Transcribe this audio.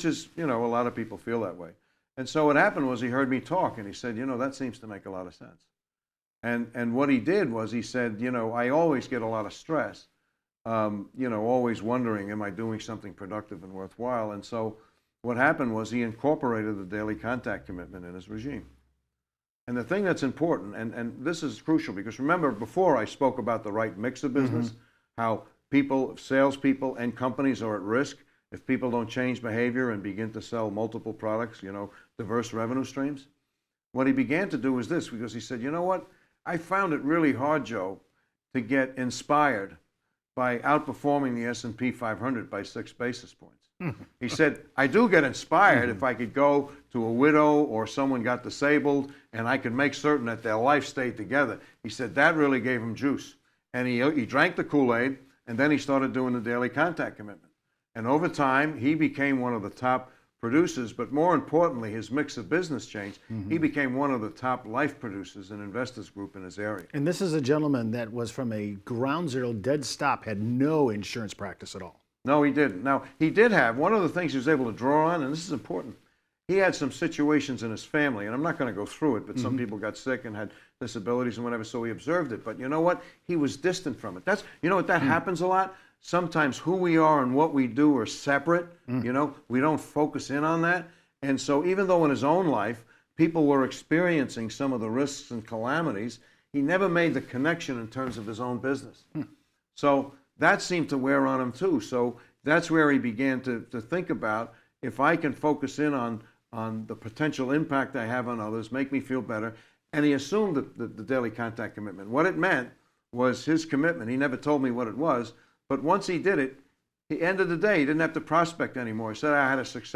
is, a lot of people feel that way. And so what happened was he heard me talk and he said, that seems to make a lot of sense. And what he did was he said, I always get a lot of stress, always wondering, am I doing something productive and worthwhile? And so what happened was he incorporated the daily contact commitment in his regime. And the thing that's important, and this is crucial, because remember before I spoke about the right mix of business, how people, salespeople and companies are at risk if people don't change behavior and begin to sell multiple products, diverse revenue streams. What he began to do was this, because he said, you know what? I found it really hard, Joe, to get inspired by outperforming the S&P 500 by 6 basis points. He said, I do get inspired if I could go to a widow or someone got disabled and I could make certain that their life stayed together. He said that really gave him juice. And he drank the Kool-Aid, and then he started doing the daily contact commitment. And over time, he became one of the top producers, but more importantly, his mix of business changed. He became one of the top life producers and investors group in his area. And this is a gentleman that was from a ground zero, dead stop, had no insurance practice at all. No, he didn't. Now, he did have, one of the things he was able to draw on, and this is important, he had some situations in his family, and I'm not going to go through it, but some people got sick and had disabilities and whatever, so he observed it. But you know what? He was distant from it. That's, that happens a lot. Sometimes who we are and what we do are separate. We don't focus in on that. And so even though in his own life, people were experiencing some of the risks and calamities, he never made the connection in terms of his own business. So that seemed to wear on him too. So that's where he began to think about, if I can focus in on the potential impact I have on others, make me feel better. And he assumed the daily contact commitment. What it meant was his commitment. He never told me what it was, but once he did it, at the end of the day, he didn't have to prospect anymore. He said, I had a success.